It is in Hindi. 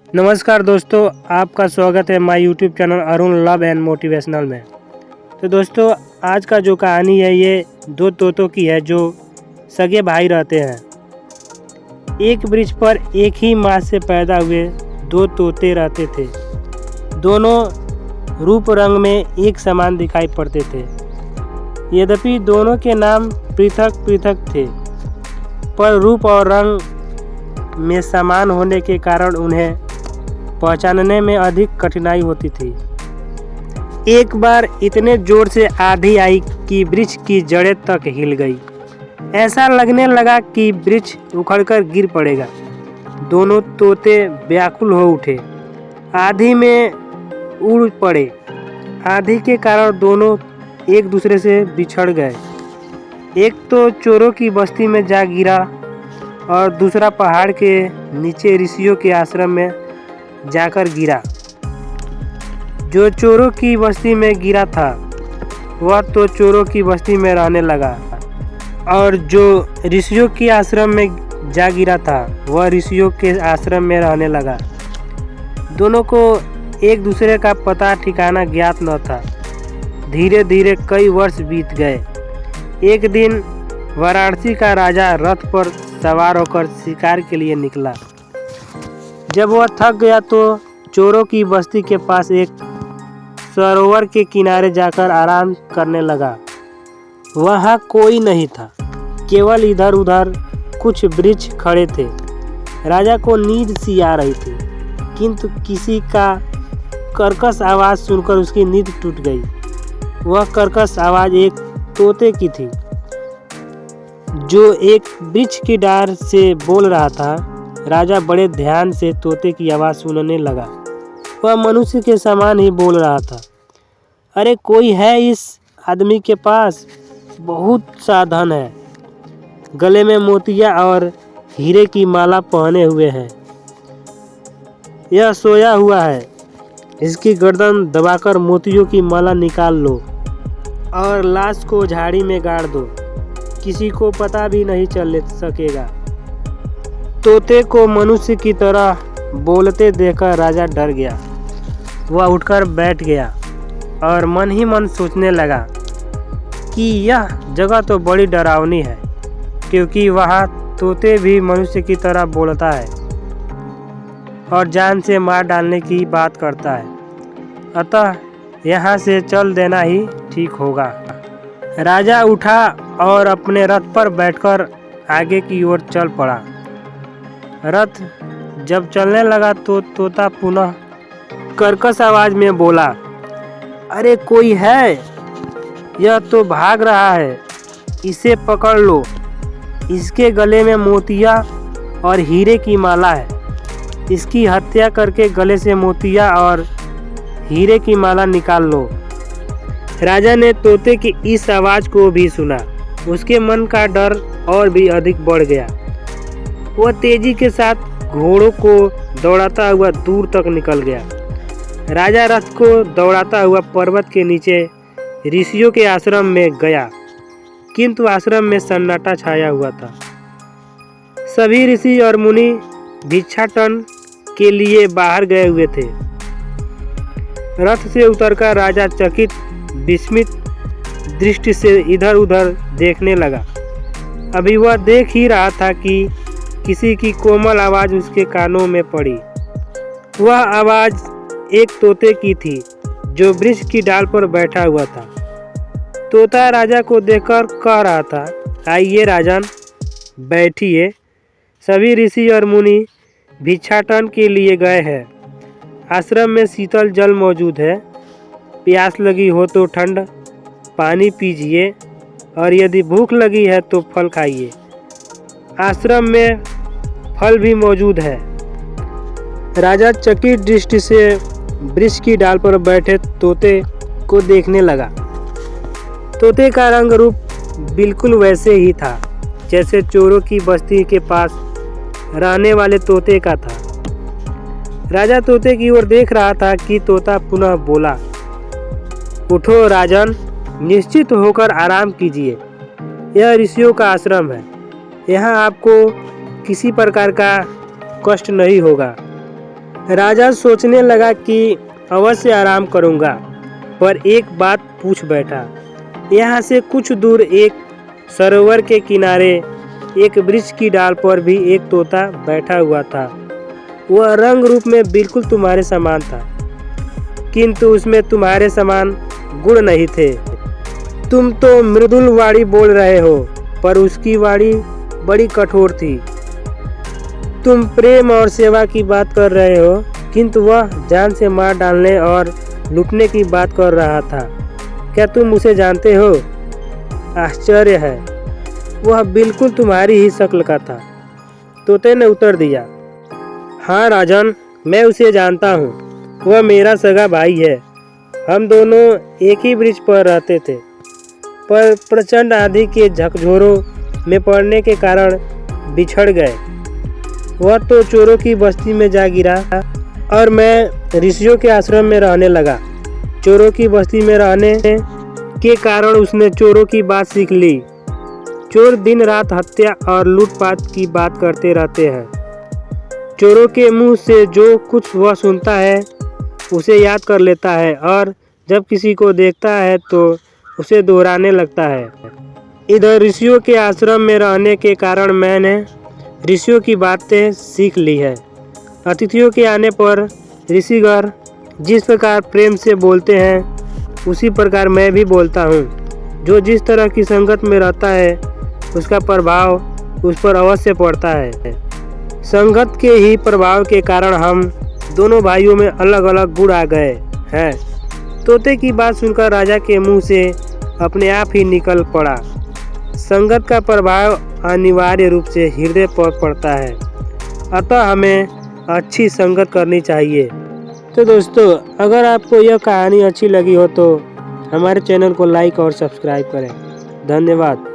नमस्कार दोस्तों, आपका स्वागत है my YouTube channel Arun love and motivational में। तो दोस्तों, आज का जो कहानी है ये दो तोतों की है जो सगे भाई रहते हैं। एक वृक्ष पर एक ही माँ से पैदा हुए दो तोते रहते थे। दोनों रूप रंग में एक समान दिखाई पड़ते थे। यद्यपि दोनों के नाम पृथक पृथक थे, पर रूप और रंग में समान होने के कारण उन्हें पहचानने में अधिक कठिनाई होती थी। एक बार इतने जोर से आंधी आई कि वृक्ष की जड़ें तक हिल गई। ऐसा लगने लगा कि वृक्ष उखड़कर गिर पड़ेगा। दोनों तोते व्याकुल हो उठे, आंधी में उड़ पड़े। आंधी के कारण दोनों एक दूसरे से बिछड़ गए। एक तो चोरों की बस्ती में जा गिरा और दूसरा पहाड़ के नीचे ऋषियों के आश्रम में जाकर गिरा। जो चोरों की बस्ती में गिरा था वह तो चोरों की बस्ती में रहने लगा, और जो ऋषियों के आश्रम में जा गिरा था वह ऋषियों के आश्रम में रहने लगा। दोनों को एक दूसरे का पता ठिकाना ज्ञात न था। धीरे धीरे कई वर्ष बीत गए। एक दिन वाराणसी का राजा रथ पर सवार होकर शिकार के लिए निकला। जब वह थक गया तो चोरों की बस्ती के पास एक सरोवर के किनारे जाकर आराम करने लगा। वहाँ कोई नहीं था, केवल इधर उधर कुछ वृक्ष खड़े थे। राजा को नींद सी आ रही थी, किंतु किसी का कर्कश आवाज़ सुनकर उसकी नींद टूट गई। वह कर्कश आवाज़ एक तोते की थी जो एक वृक्ष की डार से बोल रहा था। राजा बड़े ध्यान से तोते की आवाज़ सुनने लगा। वह मनुष्य के समान ही बोल रहा था। अरे, कोई है इस आदमी के पास? बहुत सा धन है, गले में मोतिया और हीरे की माला पहने हुए है। यह सोया हुआ है, इसकी गर्दन दबाकर मोतियों की माला निकाल लो और लाश को झाड़ी में गाड़ दो। किसी को पता भी नहीं चल सकेगा। तोते को मनुष्य की तरह बोलते देखकर राजा डर गया। वह उठकर बैठ गया और मन ही मन सोचने लगा कि यह जगह तो बड़ी डरावनी है, क्योंकि वहाँ तोते भी मनुष्य की तरह बोलता है और जान से मार डालने की बात करता है। अतः यहाँ से चल देना ही ठीक होगा। राजा उठा और अपने रथ पर बैठकर आगे की ओर चल पड़ा। रथ जब चलने लगा तो तोता पुनः कर्कश आवाज में बोला, अरे, कोई है? यह तो भाग रहा है, इसे पकड़ लो। इसके गले में मोतिया और हीरे की माला है। इसकी हत्या करके गले से मोतिया और हीरे की माला निकाल लो। राजा ने तोते की इस आवाज़ को भी सुना। उसके मन का डर और भी अधिक बढ़ गया। वह तेजी के साथ घोड़ों को दौड़ाता हुआ दूर तक निकल गया। राजा रथ को दौड़ाता हुआ पर्वत के नीचे ऋषियों के आश्रम में गया, किंतु आश्रम में सन्नाटा छाया हुआ था। सभी ऋषि और मुनि भिक्षाटन के लिए बाहर गए हुए थे। रथ से उतरकर राजा चकित विस्मित दृष्टि से इधर उधर देखने लगा। अभी वह देख ही रहा था कि किसी की कोमल आवाज़ उसके कानों में पड़ी। वह आवाज़ एक तोते की थी जो वृक्ष की डाल पर बैठा हुआ था। तोता राजा को देखकर कह रहा था, आइए राजन, बैठिए। सभी ऋषि और मुनि भिक्षाटन के लिए गए हैं। आश्रम में शीतल जल मौजूद है। प्यास लगी हो तो ठंड पानी पीजिए, और यदि भूख लगी है तो फल खाइए। आश्रम में फल भी मौजूद है। राजा चकित दृष्टि से वृक्ष की डाल पर बैठे तोते को देखने लगा। तोते का रंग रूप बिल्कुल वैसे ही था जैसे चोरों की बस्ती के पास रहने वाले तोते का था। राजा तोते की ओर देख रहा था कि तोता पुनः बोला, उठो राजन, निश्चित होकर आराम कीजिए। यह ऋषियों का आश्रम है। यहाँ आपको किसी प्रकार का कष्ट नहीं होगा। राजा सोचने लगा कि अवश्य आराम करूंगा, पर एक बात पूछ बैठा। यहाँ से कुछ दूर एक सरोवर के किनारे एक वृक्ष की डाल पर भी एक तोता बैठा हुआ था। वह रंग रूप में बिल्कुल तुम्हारे समान था, किंतु उसमें तुम्हारे समान गुण नहीं थे। तुम तो मृदुल वाणी बोल रहे हो, पर उसकी वाणी बड़ी कठोर थी। तुम प्रेम और सेवा की बात कर रहे हो, किंतु वह जान से मार डालने और लूटने की बात कर रहा था। क्या तुम उसे जानते हो? आश्चर्य है, वह बिल्कुल तुम्हारी ही शक्ल का था। तोते ने उत्तर दिया, हाँ राजन, मैं उसे जानता हूँ। वह मेरा सगा भाई है। हम दोनों एक ही वृक्ष पर रहते थे, पर प्रचंड आंधी के झकझोरों में पड़ने के कारण बिछड़ गए। वह तो चोरों की बस्ती में जा गिरा और मैं ऋषियों के आश्रम में रहने लगा। चोरों की बस्ती में रहने के कारण उसने चोरों की बात सीख ली। चोर दिन रात हत्या और लूटपाट की बात करते रहते हैं। चोरों के मुंह से जो कुछ वह सुनता है उसे याद कर लेता है और जब किसी को देखता है तो उसे दोहराने लगता है। इधर ऋषियों के आश्रम में रहने के कारण मैंने ऋषियों की बातें सीख ली है। अतिथियों के आने पर ऋषिगण जिस प्रकार प्रेम से बोलते हैं उसी प्रकार मैं भी बोलता हूँ। जो जिस तरह की संगत में रहता है उसका प्रभाव उस पर अवश्य पड़ता है। संगत के ही प्रभाव के कारण हम दोनों भाइयों में अलग अलग गुण आ गए हैं। तोते की बात सुनकर राजा के मुंह से अपने आप ही निकल पड़ा। संगत का प्रभाव अनिवार्य रूप से हृदय पर पड़ता है, अतः हमें अच्छी संगत करनी चाहिए। तो दोस्तों, अगर आपको यह कहानी अच्छी लगी हो तो हमारे चैनल को लाइक और सब्सक्राइब करें। धन्यवाद।